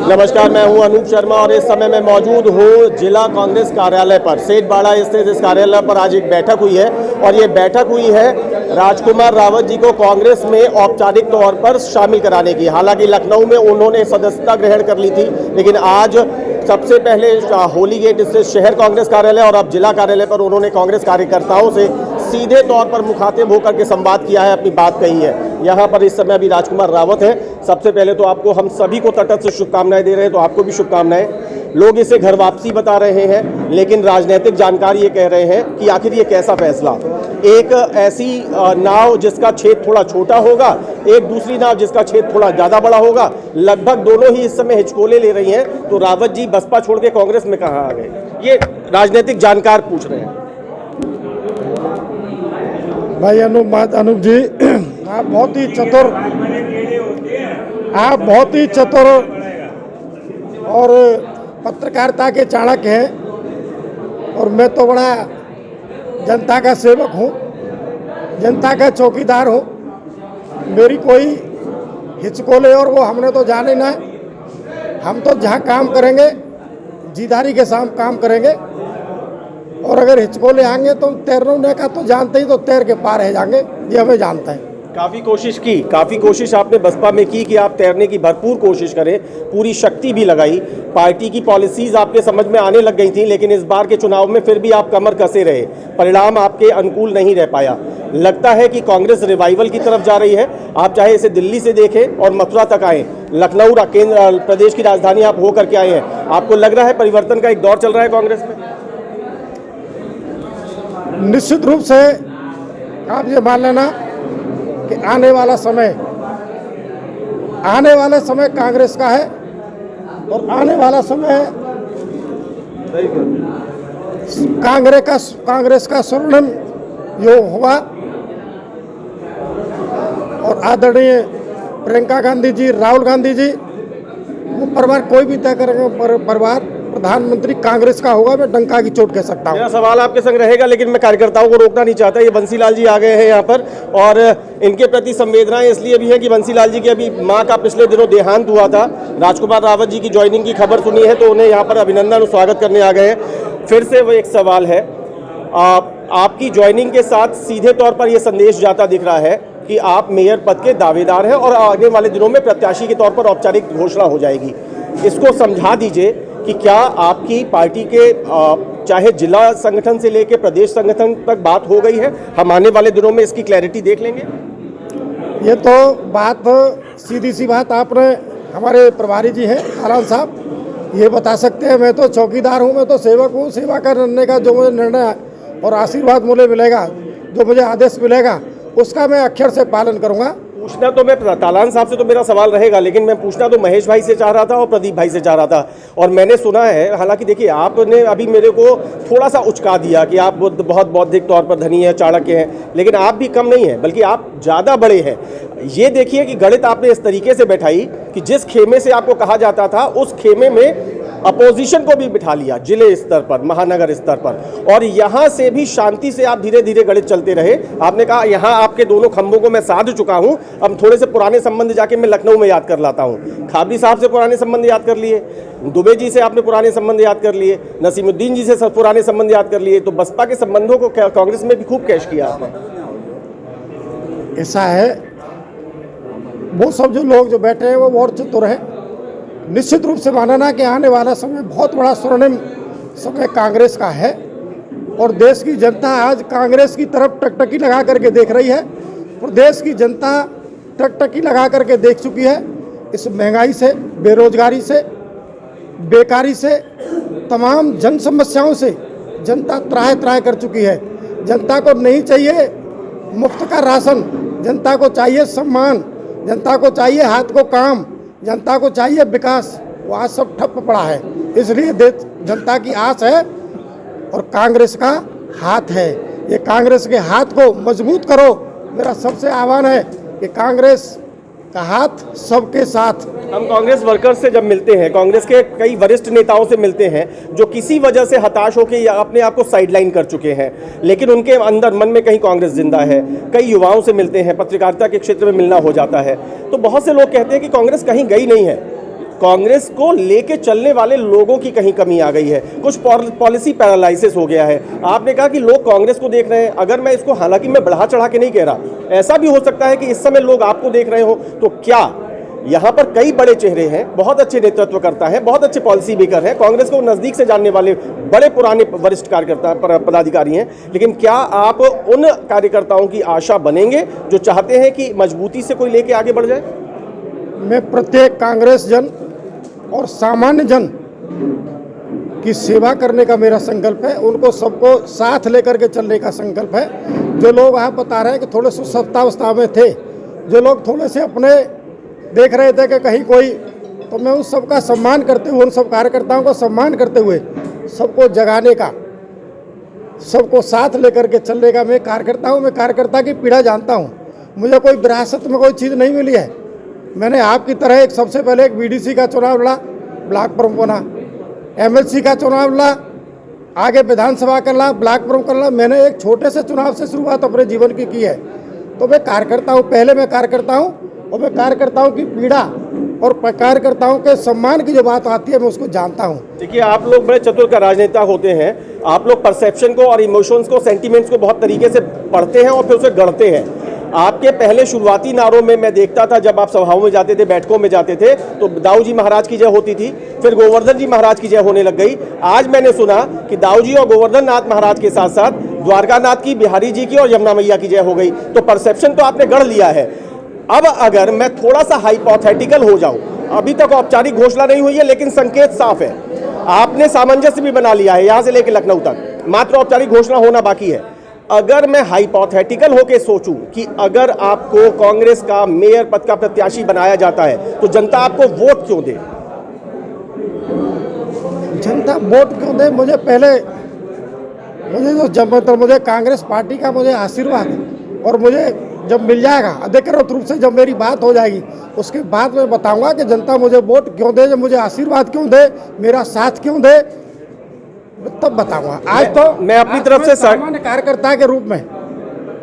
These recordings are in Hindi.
नमस्कार, मैं हूं अनूप शर्मा और इस समय मैं मौजूद हूं जिला कांग्रेस कार्यालय पर। सेठबाड़ा स्थित इस कार्यालय पर आज एक बैठक हुई है और ये बैठक हुई है राजकुमार रावत जी को कांग्रेस में औपचारिक तौर पर शामिल कराने की। हालांकि लखनऊ में उन्होंने सदस्यता ग्रहण कर ली थी, लेकिन आज सबसे पहले होली गेट स्थित शहर कांग्रेस कार्यालय और अब जिला कार्यालय पर उन्होंने कांग्रेस कार्यकर्ताओं से सीधे तौर पर मुखातिब होकर के संवाद किया है, अपनी बात कही है। यहाँ पर इस समय अभी राजकुमार रावत है। सबसे पहले तो आपको हम सभी को तटस्थ शुभकामनाएं दे रहे हैं, तो आपको भी शुभकामनाएं। लोग इसे घर वापसी बता रहे हैं, लेकिन राजनीतिक जानकार ये कह रहे हैं कि आखिर ये कैसा फैसला। एक ऐसी नाव जिसका छेद थोड़ा छोटा होगा, एक दूसरी नाव जिसका छेद थोड़ा ज़्यादा बड़ा होगा, लगभग दोनों ही इस समय हिचकोले ले रही हैं। तो रावत जी बसपा छोड़ के कांग्रेस में कहाँ आ गए, ये राजनीतिक जानकार पूछ रहे हैं। भाई अनूप जी, आप बहुत ही चतुर और पत्रकारिता के चाणक्य हैं। और मैं तो बड़ा जनता का सेवक हूँ, जनता का चौकीदार हूँ। मेरी कोई हिचकोले और वो हमने तो जाने ना है। हम तो जहाँ काम करेंगे जीदारी के साथ काम करेंगे, और अगर हिचकोले आएंगे तो तैरने का तो जानते ही, तो तैर के पार है जाएंगे, ये हमें जानता है। काफ़ी कोशिश आपने बसपा में की कि आप तैरने की भरपूर कोशिश करें, पूरी शक्ति भी लगाई। पार्टी की पॉलिसीज आपके समझ में आने लग गई थी, लेकिन इस बार के चुनाव में फिर भी आप कमर कसे रहे, परिणाम आपके अनुकूल नहीं रह पाया। लगता है कि कांग्रेस रिवाइवल की तरफ जा रही है। आप चाहे इसे दिल्ली से देखें और मथुरा तक आए, लखनऊ केंद्र प्रदेश की राजधानी आप होकर के आए हैं, आपको लग रहा है परिवर्तन का एक दौर चल रहा है कांग्रेस में? निश्चित रूप से आप ये मान लेना कि आने वाला समय कांग्रेस का है, और आने वाला समय कांग्रेस का स्वर्णिम योग होगा। और आदरणीय प्रियंका गांधी जी, राहुल गांधी जी, वो परिवार कोई भी तय करेंगे, परिवार प्रधानमंत्री कांग्रेस का होगा। मैं डंका की चोट कह सकता हूँ। मेरा सवाल आपके संग रहेगा, लेकिन मैं कार्यकर्ताओं को रोकना नहीं चाहता। ये बंसीलाल जी आ गए हैं यहाँ पर, और इनके प्रति संवेदनाएं इसलिए भी है कि बंसीलाल जी की अभी मां का पिछले दिनों देहांत हुआ था। राजकुमार रावत जी की ज्वाइनिंग की खबर सुनी है, तो उन्हें यहाँ पर अभिनंदन और स्वागत करने आ गए हैं। फिर से वो एक सवाल है, आपकी ज्वाइनिंग के साथ सीधे तौर पर यह संदेश जाता दिख रहा है कि आप मेयर पद के दावेदार हैं और आने वाले दिनों में प्रत्याशी के तौर पर औपचारिक घोषणा हो जाएगी। इसको समझा दीजिए कि क्या आपकी पार्टी के चाहे जिला संगठन से लेकर प्रदेश संगठन तक बात हो गई है? हम आने वाले दिनों में इसकी क्लैरिटी देख लेंगे। ये तो बात सीधी सी बात आपने हमारे प्रभारी जी हैं आराम साहब ये बता सकते हैं। मैं तो चौकीदार हूँ, मैं तो सेवक हूँ। सेवा करने का जो मुझे निर्णय और आशीर्वाद मुझे मिलेगा, जो मुझे आदेश मिलेगा, उसका मैं अक्षर से पालन करूँगा। पूछना तो मैं तालान साहब से तो मेरा सवाल रहेगा, लेकिन मैं पूछना तो महेश भाई से चाह रहा था और प्रदीप भाई से चाह रहा था। और मैंने सुना है, हालांकि देखिए आपने अभी मेरे को थोड़ा सा उचका दिया कि आप बहुत बौद्धिक तौर पर धनी है, चाणक्य हैं, लेकिन आप भी कम नहीं हैं, बल्कि आप ज़्यादा बड़े हैं। ये देखिए कि गणित आपने इस तरीके से बैठाई कि जिस खेमे से आपको कहा जाता था, उस खेमे में अपोजिशन को भी बिठा लिया, जिले स्तर पर, महानगर स्तर पर, और यहाँ से भी शांति से आप धीरे धीरे गणित चलते रहे। आपने कहा यहाँ आपके दोनों खंभों को मैं साध चुका हूँ, अब थोड़े से पुराने संबंध जाके मैं लखनऊ में याद कर लाता हूँ। खाबरी साहब से पुराने संबंध याद कर लिए, दुबे जी से आपने पुराने संबंध याद कर लिए, नसीमुद्दीन जी से पुराने संबंध याद कर लिए। तो बसपा के संबंधों को कांग्रेस में भी खूब कैश किया आपने। ऐसा है, वो सब जो लोग जो बैठे हैं वो बहुत चतुर हैं। निश्चित रूप से मानना कि आने वाला समय बहुत बड़ा स्वर्णिम समय कांग्रेस का है, और देश की जनता आज कांग्रेस की तरफ टकटकी लगा करके देख रही है। प्रदेश की जनता टकटकी लगा करके देख चुकी है। इस महंगाई से, बेरोजगारी से, बेकारी से, तमाम जन समस्याओं से जनता त्राह त्राह कर चुकी है। जनता को नहीं चाहिए मुफ्त का राशन, जनता को चाहिए सम्मान, जनता को चाहिए हाथ को काम, जनता को चाहिए विकास। वो आज सब ठप पड़ा है। इसलिए जनता की आस है और कांग्रेस का हाथ है। ये कांग्रेस के हाथ को मजबूत करो। मेरा सबसे आह्वान है कि कांग्रेस का हाथ सबके साथ। हम कांग्रेस वर्कर्स से जब मिलते हैं, कांग्रेस के कई वरिष्ठ नेताओं से मिलते हैं जो किसी वजह से हताश होकर या अपने आप को साइडलाइन कर चुके हैं, लेकिन उनके अंदर मन में कहीं कांग्रेस जिंदा है। कई युवाओं से मिलते हैं, पत्रकारिता के क्षेत्र में मिलना हो जाता है, तो बहुत से लोग कहते हैं कि कांग्रेस कहीं गई नहीं है। कांग्रेस को लेके चलने वाले लोगों की कहीं कमी आ गई है, कुछ पॉलिसी पैरालाइसिस हो गया है। आपने कहा कि लोग कांग्रेस को देख रहे हैं, अगर मैं इसको, हालांकि मैं बढ़ा चढ़ा के नहीं कह रहा, ऐसा भी हो सकता है कि इस समय लोग आपको देख रहे हो, तो क्या यहाँ पर कई बड़े चेहरे हैं, बहुत अच्छे नेतृत्व करता है, बहुत अच्छे पॉलिसी मेकर हैं, कांग्रेस को नजदीक से जानने वाले बड़े पुराने वरिष्ठ कार्यकर्ता पदाधिकारी हैं, लेकिन क्या आप उन कार्यकर्ताओं की आशा बनेंगे जो चाहते हैं कि मजबूती से कोई लेके आगे बढ़ जाए? मैं प्रत्येक कांग्रेस जन और सामान्य जन की सेवा करने का मेरा संकल्प है, उनको सबको साथ लेकर के चलने का संकल्प है। जो लोग आप बता रहे हैं कि थोड़े सत्तावस्था में थे, जो लोग थोड़े से अपने देख रहे थे कि कहीं कोई, तो मैं उन सबका सम्मान करते हुए, उन सब कार्यकर्ताओं का सम्मान करते हुए, सबको जगाने का, सबको साथ लेकर के चलने का मैं कार्यकर्ता हूँ। मैं कार्यकर्ता की पीड़ा जानता हूँ। मुझे कोई विरासत में कोई चीज़ नहीं मिली है। मैंने आपकी तरह एक सबसे पहले एक बीडीसी का चुनाव लड़ा, ब्लॉक प्रमुख बना, एमएलसी का चुनाव लड़ा, आगे विधानसभा का लड़ा, ब्लॉक प्रमुख का लड़ा। मैंने एक छोटे से चुनाव से शुरुआत अपने जीवन की है। तो मैं कार्यकर्ता हूँ, पहले मैं कार्यकर्ता हूँ, और मैं कार्यकर्ताओं की पीड़ा और कार्यकर्ताओं के सम्मान की जो बात आती है मैं उसको जानता हूँ। देखिए, आप लोग बड़े चतुर का राजनेता होते हैं, आप लोग परसेप्शन को और इमोशंस को, सेंटिमेंट्स को बहुत तरीके से पढ़ते हैं और फिर उसे गढ़ते हैं। आपके पहले शुरुआती नारों में मैं देखता था, जब आप सभाओं में जाते थे, बैठकों में जाते थे, तो दाऊ जी महाराज की जय होती थी, फिर गोवर्धन जी महाराज की जय होने लग गई। आज मैंने सुना कि दाऊ जी और गोवर्धन नाथ महाराज के साथ साथ द्वारकानाथ की, बिहारी जी की और यमुना मैया की जय हो गई। तो परसेप्शन तो आपने गढ़ लिया है। अब अगर मैं थोड़ा सा हाइपोथेटिकल हो जाऊं, अभी तक औपचारिक घोषणा नहीं हुई है, लेकिन संकेत साफ है, आपने सामंजस्य भी बना लिया है यहां से लेकर लखनऊ तक, मात्र औपचारिक घोषणा होना बाकी है। अगर मैं हाइपोथेटिकल होकर सोचूं कि अगर आपको कांग्रेस का मेयर पद का प्रत्याशी बनाया जाता है, तो जनता आपको वोट क्यों दे? जनता वोट क्यों दे? मुझे पहले, मुझे कांग्रेस पार्टी का मुझे आशीर्वाद, और मुझे जब मिल जाएगा अधिकृत रूप से, जब मेरी बात हो जाएगी, उसके बाद मैं बताऊंगा कि जनता मुझे वोट क्यों दे, मुझे आशीर्वाद क्यों दे, मेरा साथ क्यों दे, तब बताऊंगा। आज तो मैं अपनी तरफ से सामान्य कार्यकर्ता के रूप में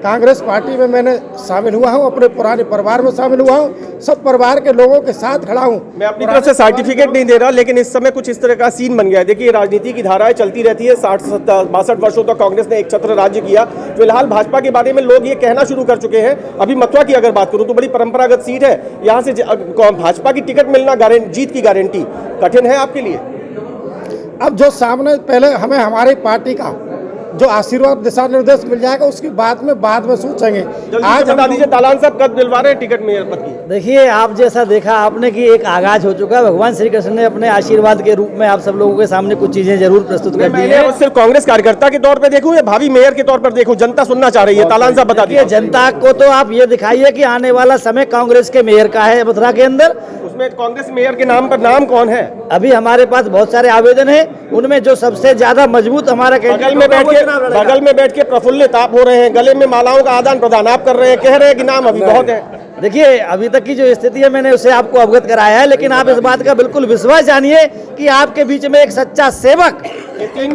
कांग्रेस पार्टी में मैंने शामिल हुआ हूँ, अपने पुराने परिवार में शामिल हुआ हूँ, सब परिवार के लोगों के साथ खड़ा हूँ। मैं अपनी तरफ से सर्टिफिकेट नहीं दे रहा, लेकिन इस समय कुछ इस तरह का सीन बन गया है। देखिए, राजनीति की धाराएं चलती रहती है। 60-62 वर्षों तक कांग्रेस ने एक छत्र राज्य किया। फिलहाल भाजपा के बारे में लोग ये कहना शुरू कर चुके हैं। अभी मथुरा की अगर बात करूँ तो बड़ी परंपरागत सीट है, यहाँ से भाजपा की टिकट मिलना जीत की गारंटी कठिन है आपके लिए। अब जो सामने, पहले हमें हमारी पार्टी का जो आशीर्वाद, दिशा निर्देश मिल जाएगा, उसकी बाद में सोचेंगे। आज बता दीजिए, तालान साहब कब दिलवा रहे हैं टिकट मेयर पद की? देखिए, आप जैसा देखा आपने कि एक आगाज हो चुका है। भगवान श्री कृष्ण ने अपने आशीर्वाद के रूप में आप सब लोगों के सामने कुछ चीजें जरूर प्रस्तुत कर दी है। सिर्फ कांग्रेस कार्यकर्ता के तौर पर देखूं या भावी मेयर के तौर पर देखूं, जनता सुनना चाह रही है। तालान साहब बता दीजिए। जनता को तो आप ये दिखाइए कि आने वाला समय कांग्रेस के मेयर का है मथुरा के अंदर। उसमें कांग्रेस मेयर के नाम पर नाम कौन है? अभी हमारे पास बहुत सारे आवेदन हैं, उनमें जो सबसे ज्यादा मजबूत हमारा बगल में बैठ के प्रफुल्लित आप हो रहे हैं, गले में मालाओं का आदान प्रदान आप कर रहे हैं, कह रहे हैं कि नाम अभी बहुत है। देखिए, अभी तक की जो स्थिति है मैंने उसे आपको अवगत कराया है, लेकिन आप इस बात का बिल्कुल विश्वास जानिए कि आपके बीच में एक सच्चा सेवक, ये 3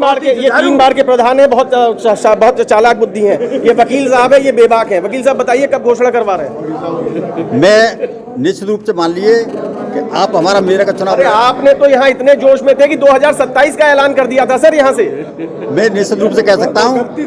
बार के प्रधान है, बहुत चालाक बुद्धि है। ये वकील साहब है, ये बेबाक है। वकील साहब बताइए, कब घोषणा करवा रहे हैं? मैं निश्चित रूप से मान लिए कि आप हमारा मेयर का चुनाव। आपने तो यहाँ इतने जोश में थे कि 2027 का ऐलान कर दिया था सर यहाँ से। मैं निश्चित रूप से कह सकता हूँ कि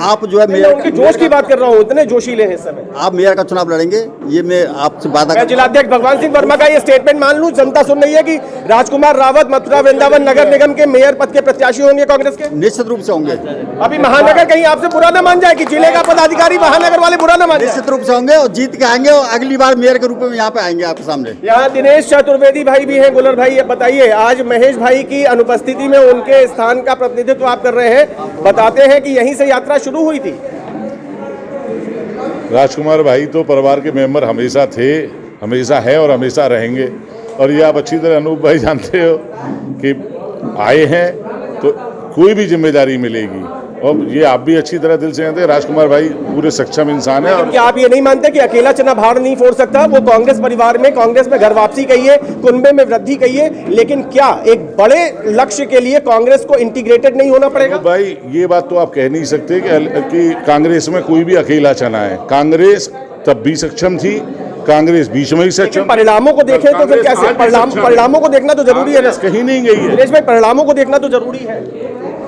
आप जो है मेयर जोश की बात कर रहा हूँ, इतने जोशीले हैं इस समय। आप मेयर का चुनाव लड़ेंगे, ये मैं आपसे वादा मैं जिलाध्यक्ष भगवान सिंह वर्मा का ये स्टेटमेंट मान लूं, जनता सुन रही है कि राजकुमार रावत मथुरा वृंदावन नगर निगम के मेयर पद के प्रत्याशी होंगे कांग्रेस के? निश्चित रूप से होंगे। अभी महानगर कहीं आपसे बुरा ना मान जाए कि जिले का पदाधिकारी महानगर वाले बुरा ना मान जाए? निश्चित रूप से होंगे और जीत के आएंगे और अगली बार मेयर के रूप में यहाँ पे आएंगे आपके सामने। यहाँ दिनेश चतुर्वेदी भाई भी हैं। गुलर भाई, ये बताइए, आज महेश भाई की अनुपस्थिति में उनके स्थान का प्रतिनिधित्व आप कर रहे हैं, बताते हैं कि यहीं से यात्रा शुरू हुई थी। राजकुमार भाई तो परिवार के मेंबर हमेशा थे, हमेशा है और हमेशा रहेंगे। और ये आप अच्छी तरह अनूप भाई जानते हो कि आए हैं तो कोई भी जिम्मेदारी मिलेगी, और ये आप भी अच्छी तरह दिल से जानते हैं। राजकुमार भाई पूरे सक्षम इंसान है। और क्या आप ये नहीं मानते कि अकेला चना भाड़ नहीं फोड़ सकता? वो कांग्रेस परिवार में, कांग्रेस में घर वापसी कहिए, कुनबे में वृद्धि कहिए, लेकिन क्या एक बड़े लक्ष्य के लिए कांग्रेस को इंटीग्रेटेड नहीं होना पड़ेगा? भाई, ये बात तो आप कह नहीं सकते कि कांग्रेस में कोई भी अकेला चना है। कांग्रेस तब भी सक्षम थी कांग्रेस बीच में ही से लेकिन परिणामों को देखें तो फिर कैसे? परिणामों को देखना तो जरूरी है ना। कहीं नहीं गई है, दिनेश भाई, परिणामों को देखना तो जरूरी है।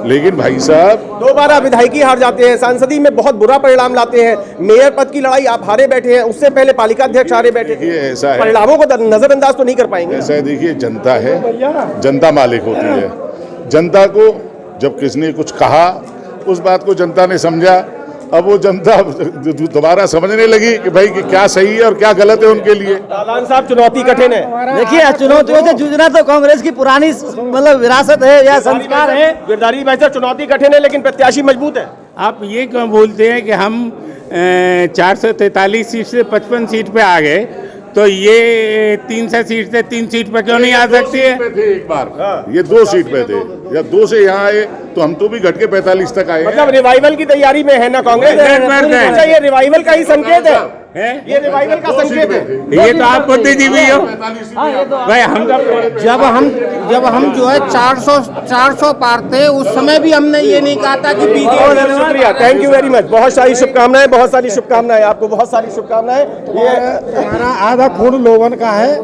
लेकिन भाई साहब 2 बार आप विधायकी हार जाते हैं, सांसदी में बहुत बुरा परिणाम लाते हैं, मेयर पद की लड़ाई आप हारे बैठे हैं, उससे पहले पालिका अध्यक्ष हारे बैठे थे। देखिए ऐसा है, परिणामों को नजरअंदाज तो नहीं कर पाएंगे। ऐसा है, देखिए जनता है, जनता मालिक होती है। जनता को जब किसने कुछ कहा, उस बात को जनता ने समझा। अब वो जनता दोबारा समझने लगी कि भाई कि क्या सही है और क्या गलत है उनके लिए। दालान साहब, चुनौती कठिन है। देखिए, चुनौतियों से जूझना तो कांग्रेस की पुरानी मतलब विरासत है या संस्कार है। गिरधारी भाई साहब, चुनौती कठिन है लेकिन प्रत्याशी मजबूत है। आप ये क्यों बोलते हैं कि हम 443 सीट से 55 सीट पे आ गए, तो ये 300 सीट से 3 सीट पे क्यों नहीं आ सकती है? एक बार ये 2 सीट पे थे, जब 2 से यहाँ आए तो हम तो भी घट के 45 तक आए। मतलब रिवाइवल की तैयारी में है ना कांग्रेस? अच्छा, ये रिवाइवल का ही संकेत है, ये रिवाइवल का संकेत है। ये तो आप बुद्धिजीवी हो भाई। हम जब हम जो है 400 पार थे, उस समय भी हमने ये नहीं कहा था कि बीजेपी। शुक्रिया, थैंक यू वेरी मच। बहुत सारी शुभकामनाएं, बहुत सारी शुभकामनाएं आपको, बहुत सारी शुभकामनाएं। ये हमारा आधा खून लोवन का है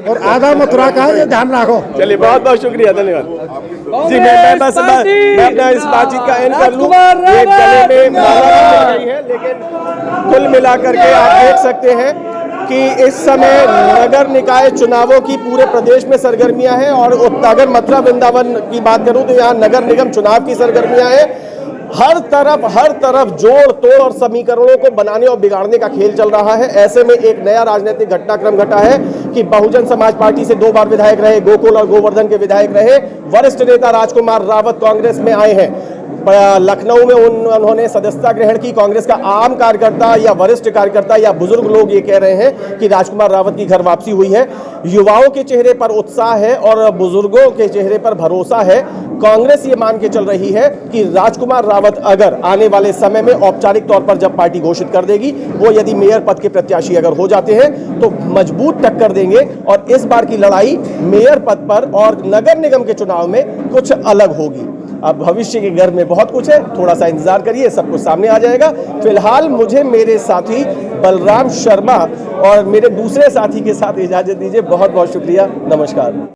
और आधा मथुरा का है, ये ध्यान रखो। चलिए, बहुत बहुत शुक्रिया, धन्यवाद जी। मैं अपना इस बातचीत का एंड कर लूं। ये गले में माला रखी गई है, लेकिन कुल मिलाकर के आप देख सकते हैं कि इस समय नगर निकाय चुनावों की पूरे प्रदेश में सरगर्मियां हैं। और अगर मथुरा वृंदावन की बात करूं तो यहाँ नगर निगम चुनाव की सरगर्मियां हैं। हर तरफ जोड़ तोड़ और समीकरणों को बनाने और बिगाड़ने का खेल चल रहा है। ऐसे में एक नया राजनीतिक घटनाक्रम घटा है कि बहुजन समाज पार्टी से 2 बार विधायक रहे, गोकुल और गोवर्धन के विधायक रहे वरिष्ठ नेता राजकुमार रावत कांग्रेस में आए हैं। लखनऊ में उन्होंने सदस्यता ग्रहण की। कांग्रेस का आम कार्यकर्ता या वरिष्ठ कार्यकर्ता या बुजुर्ग लोग ये कह रहे हैं कि राजकुमार रावत की घर वापसी हुई है। युवाओं के चेहरे पर उत्साह है और बुजुर्गों के चेहरे पर भरोसा है। कांग्रेस ये मान के चल रही है कि राजकुमार रावत अगर आने वाले समय में औपचारिक तौर पर जब पार्टी घोषित कर देगी, वो यदि मेयर पद के प्रत्याशी अगर हो जाते हैं तो मजबूत टक्कर देंगे। और इस बार की लड़ाई मेयर पद पर और नगर निगम के चुनाव में कुछ अलग होगी। अब भविष्य के घर में बहुत कुछ है, थोड़ा सा इंतजार करिए, सब कुछ सामने आ जाएगा। फिलहाल मुझे मेरे साथी बलराम शर्मा और मेरे दूसरे साथी के साथ इजाजत दीजिए। बहुत बहुत शुक्रिया, नमस्कार।